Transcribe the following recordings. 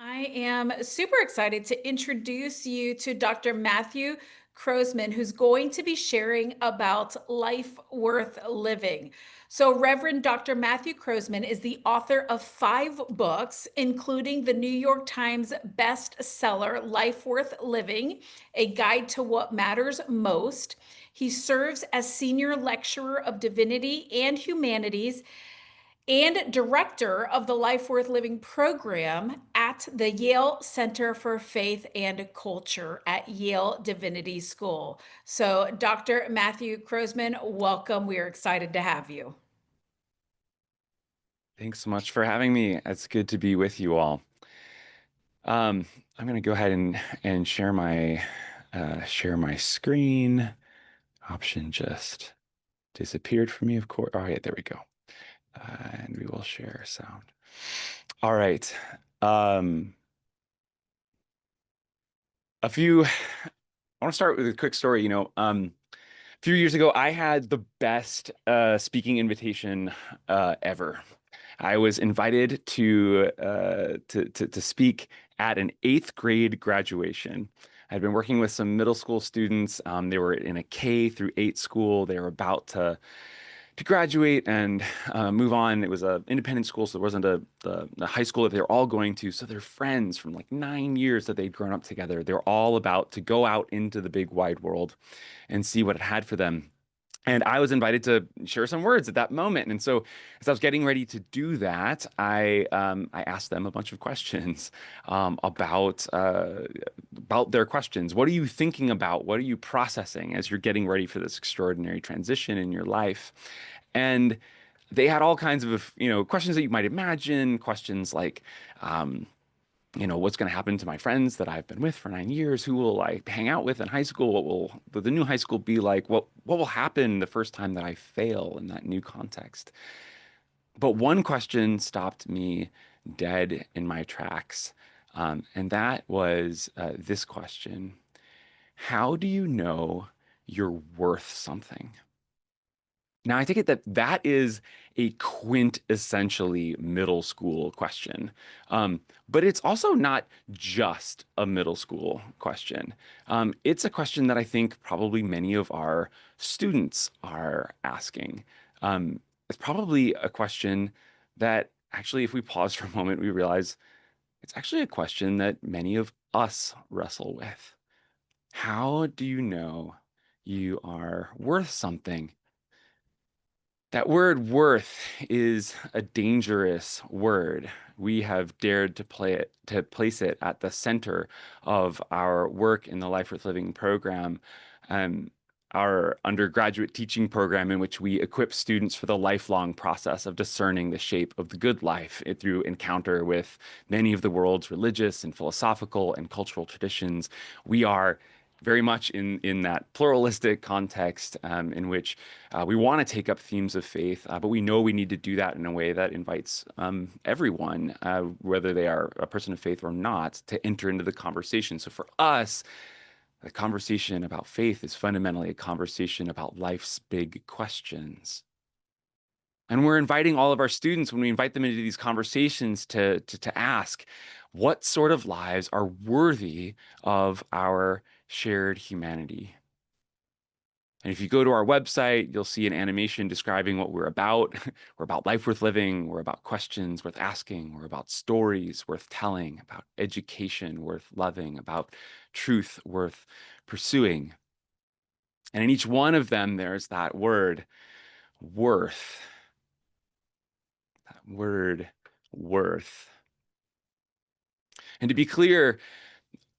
I am super excited to introduce you to Dr. Matthew Croasmun, who's going to be sharing about life worth living. So, Reverend Dr. Matthew Croasmun is the author of 5 books, including the New York Times bestseller, Life Worth Living, A Guide to What Matters Most. He serves as senior lecturer of divinity and humanities and director of the Life Worth Living program at the Yale Center for Faith and Culture at Yale Divinity School. So, Dr. Matthew Croasmun, welcome. We are excited to have you. Thanks so much for having me. It's good to be with you all. Um, I'm going to go ahead and share my screen. Option just disappeared from me, of course. Oh, yeah, there we go. And we will share sound. All right. Um, a few. I want to start with a quick story. A few years ago, I had the best speaking invitation ever. I was invited to speak at an eighth grade graduation. I'd been working with some middle school students. They were in a K through 8 school. They were about to graduate and move on. It was an independent school, so there wasn't the high school that they were all going to. So they're friends from like 9 years that they'd grown up together. They're all about to go out into the big wide world and see what it had for them. And I was invited to share some words at that moment. And so, as I was getting ready to do that, I asked them a bunch of questions about their questions. What are you thinking about? What are you processing as you're getting ready for this extraordinary transition in your life? And they had all kinds of questions that you might imagine. Questions like, um, what's going to happen to my friends that I've been with for 9 years? Who will I hang out with in high school? What will the new high school be like? What will happen the first time that I fail in that new context? But one question stopped me dead in my tracks. And that was this question: how do you know you're worth something? Now, I take it that that is a quintessentially middle school question. But it's also not just a middle school question. It's a question that I think probably many of our students are asking. It's probably a question that actually, if we pause for a moment, we realize it's actually a question that many of us wrestle with. How do you know you are worth something? That word worth is a dangerous word. We have dared to place it at the center of our work in the Life Worth Living program, um, our undergraduate teaching program, in which we equip students for the lifelong process of discerning the shape of the good life through encounter with many of the world's religious and philosophical and cultural traditions. We are very much in that pluralistic context in which we want to take up themes of faith, but we know we need to do that in a way that invites everyone, whether they are a person of faith or not, to enter into the conversation. So for us, the conversation about faith is fundamentally a conversation about life's big questions. And we're inviting all of our students, when we invite them into these conversations, to ask, what sort of lives are worthy of our shared humanity? And if you go to our website, you'll see an animation describing what we're about. We're about life worth living. We're about questions worth asking. We're about stories worth telling, about education worth loving, about truth worth pursuing. And in each one of them, there's that word, worth. That word, worth. And to be clear,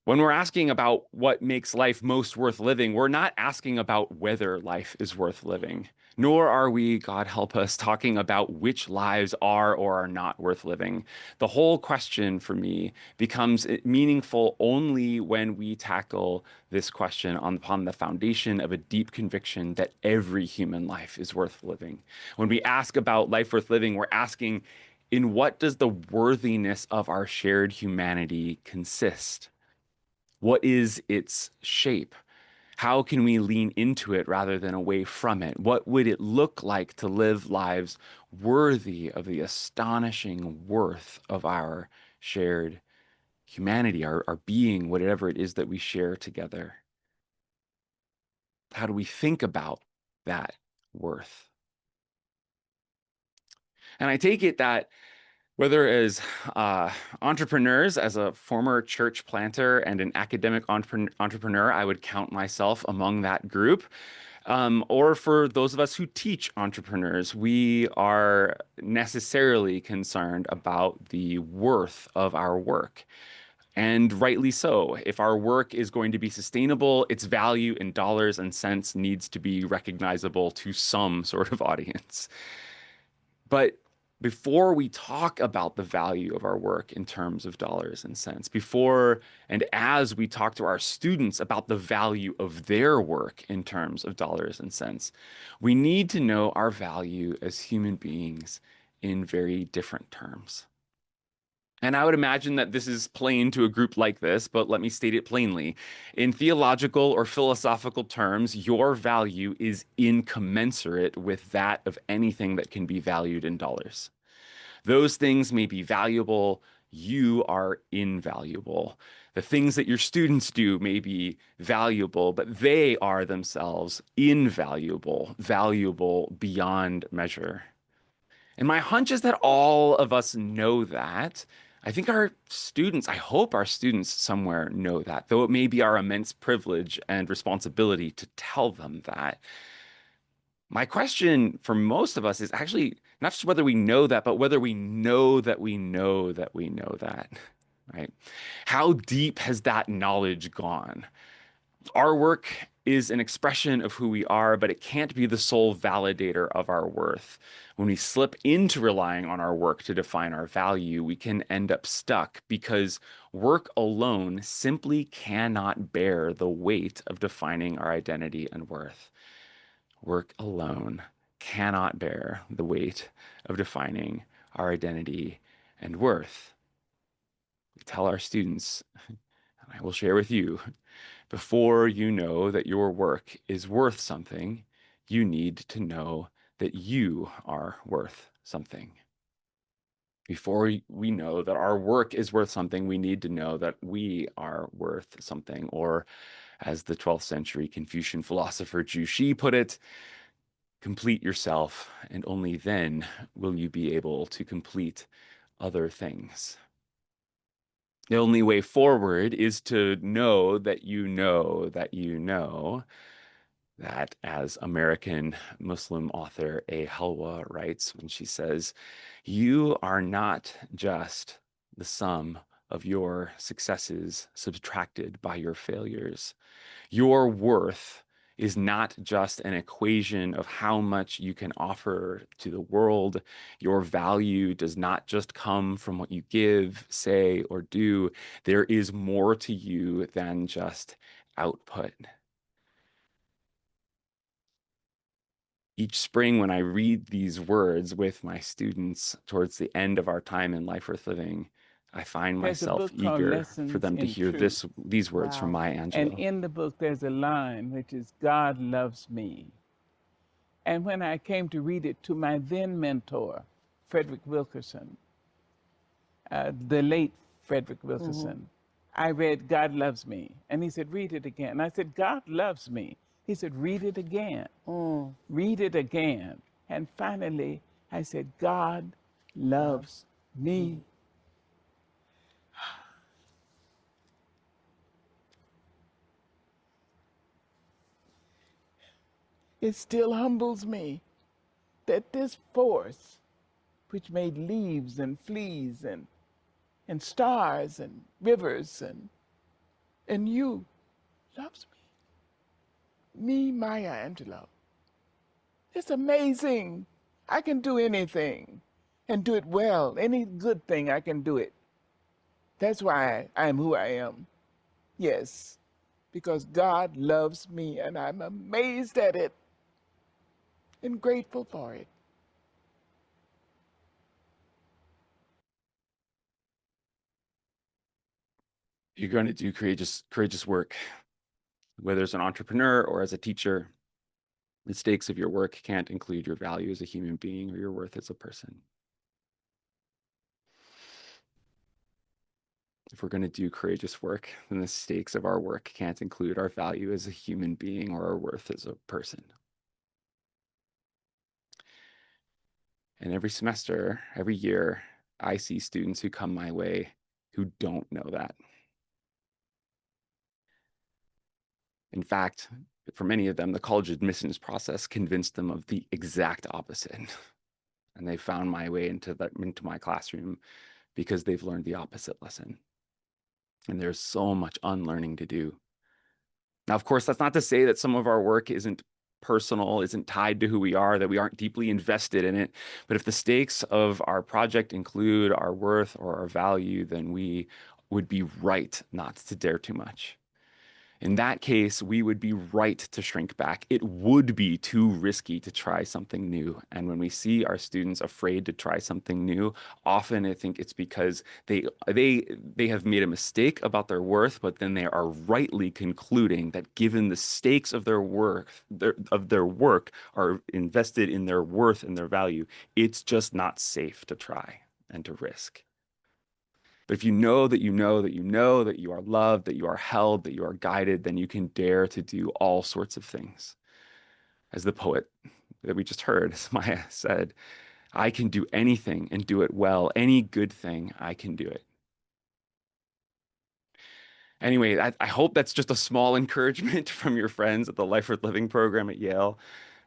when we're asking about what makes life most worth living, we're not asking about whether life is worth living, nor are we, God help us, talking about which lives are or are not worth living. The whole question for me becomes meaningful only when we tackle this question upon the foundation of a deep conviction that every human life is worth living. When we ask about life worth living, we're asking, in what does the worthiness of our shared humanity consist? What is its shape? How can we lean into it rather than away from it? What would it look like to live lives worthy of the astonishing worth of our shared humanity, our being, whatever it is that we share together? How do we think about that worth? And I take it that whether as uh, entrepreneurs, as a former church planter and an academic entrepreneur, I would count myself among that group. Or for those of us who teach entrepreneurs, we are necessarily concerned about the worth of our work. And rightly so. If our work is going to be sustainable, its value in dollars and cents needs to be recognizable to some sort of audience. But before we talk about the value of our work in terms of dollars and cents, before and as we talk to our students about the value of their work in terms of dollars and cents, we need to know our value as human beings in very different terms. And I would imagine that this is plain to a group like this, but let me state it plainly. In theological or philosophical terms, your value is incommensurate with that of anything that can be valued in dollars. Those things may be valuable, you are invaluable. The things that your students do may be valuable, but they are themselves invaluable, valuable beyond measure. And my hunch is that all of us know that. I think our students, I hope our students somewhere know that, though it may be our immense privilege and responsibility to tell them that. My question for most of us is actually not just whether we know that, but whether we know that we know that we know that, right? How deep has that knowledge gone? Our work is an expression of who we are, but it can't be the sole validator of our worth. When we slip into relying on our work to define our value, we can end up stuck because work alone simply cannot bear the weight of defining our identity and worth. Work alone cannot bear the weight of defining our identity and worth. We tell our students, and I will share with you, before you know that your work is worth something, you need to know that you are worth something. Before we know that our work is worth something, we need to know that we are worth something. Or, as the 12th century Confucian philosopher Zhu Xi put it, complete yourself, and only then will you be able to complete other things. The only way forward is to know that you know that you know that, as American Muslim author A. Halwa writes when she says, you are not just the sum of your successes subtracted by your failures. Your worth is not just an equation of how much you can offer to the world. Your value does not just come from what you give, say, or do. There is more to you than just output. Each spring, when I read these words with my students towards the end of our time in Life Worth Living, I find There's a myself book called eager for Lessons them to in hear Truth. these words from Wow. Maya And Angelou. in the book, there's a line which is, God loves me. And when I came to read it to my then mentor, Frederick Wilkerson, the late Frederick Wilkerson, I read, God loves me. And he said, read it again. I said, God loves me. He said, read it again. Read it again. And finally, I said, God loves me. It still humbles me that this force, which made leaves and fleas and stars and rivers and you, loves me, Maya Angelou. It's amazing. I can do anything and do it well. Any good thing, I can do it. That's why I am who I am. Yes, because God loves me and I'm amazed at it and grateful for it. You're going to do courageous work, whether as an entrepreneur or as a teacher. The stakes of your work can't include your value as a human being or your worth as a person. If we're going to do courageous work, then the stakes of our work can't include our value as a human being or our worth as a person. And every semester, every year, I see students who come my way who don't know that. In fact, for many of them, the college admissions process convinced them of the exact opposite. And they found my way into my classroom because they've learned the opposite lesson. And there's so much unlearning to do. Now, of course, that's not to say that some of our work isn't personal, isn't tied to who we are, that we aren't deeply invested in it. But if the stakes of our project include our worth or our value, then we would be right not to dare too much. In that case, we would be right to shrink back. It would be too risky to try something new. And when we see our students afraid to try something new, often I think it's because they have made a mistake about their worth, but then they are rightly concluding that given the stakes of their work, their work are invested in their worth and their value, it's just not safe to try and to risk. But if you know that you know that you know that you are loved, that you are held, that you are guided, then you can dare to do all sorts of things. As the poet that we just heard, Maya said, I can do anything and do it well. Any good thing, I can do it. Anyway, I hope that's just a small encouragement from your friends at the Life Worth Living program at Yale.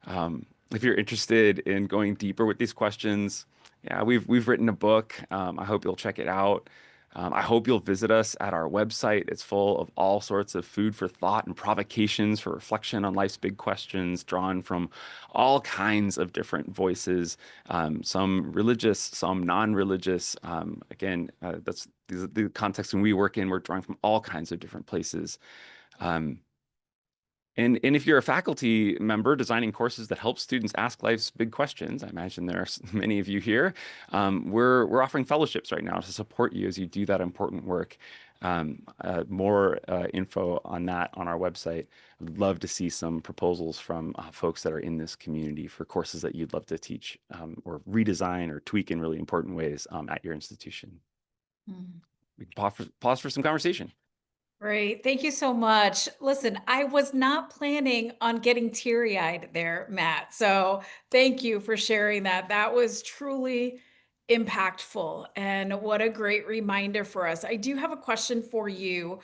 If you're interested in going deeper with these questions, yeah, we've written a book. I hope you'll check it out. I hope you'll visit us at our website. It's full of all sorts of food for thought and provocations for reflection on life's big questions, drawn from all kinds of different voices, some religious, some non-religious. Again, that's the context when we work in. We're drawing from all kinds of different places. Um, and if you're a faculty member designing courses that help students ask life's big questions, I imagine there are many of you here, we're offering fellowships right now to support you as you do that important work. More info on that on our website. I'd love to see some proposals from folks that are in this community for courses that you'd love to teach or redesign or tweak in really important ways at your institution. Mm. We can pause for some conversation. Great. Thank you so much. Listen, I was not planning on getting teary-eyed there, Matt. So thank you for sharing that. That was truly impactful. And what a great reminder for us. I do have a question for you.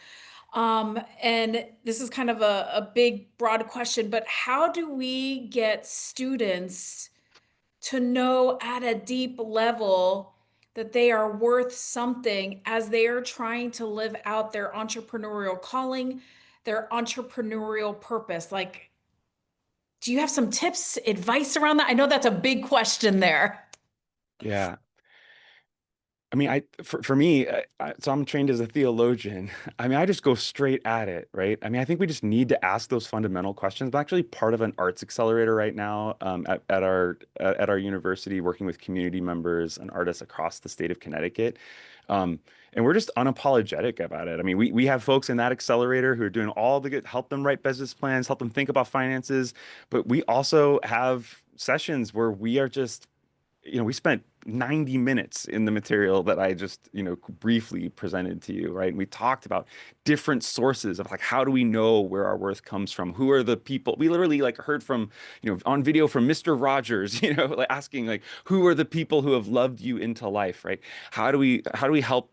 And this is kind of a big, broad question, but how do we get students to know at a deep level that they are worth something as they are trying to live out their entrepreneurial calling, their entrepreneurial purpose? Like, do you have some tips, advice around that? I know that's a big question there. Yeah. I mean, for me, so I'm trained as a theologian. I mean, I just go straight at it, right? I mean, I think we just need to ask those fundamental questions. I'm actually part of an arts accelerator right now at our university, working with community members and artists across the state of Connecticut. And we're just unapologetic about it. I mean, we have folks in that accelerator who are doing all the good, help them write business plans, help them think about finances. But we also have sessions where we are just we spent 90 minutes in the material that I just, briefly presented to you, right? And we talked about different sources of like, how do we know where our worth comes from? Who are the people? We literally like heard from, on video from Mr. Rogers, like asking like, who are the people who have loved you into life, right? How do we help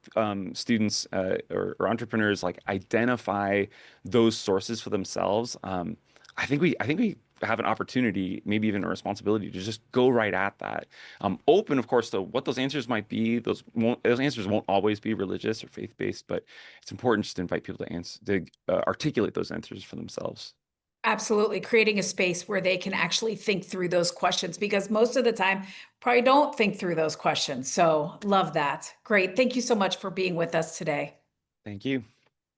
students or entrepreneurs like identify those sources for themselves? I think we have an opportunity, maybe even a responsibility to just go right at that. Open, of course, to what those answers might be. Those answers won't always be religious or faith-based, but it's important just to invite people to articulate those answers for themselves. Absolutely. Creating a space where they can actually think through those questions because most of the time, probably don't think through those questions. So, love that. Great. Thank you so much for being with us today. Thank you.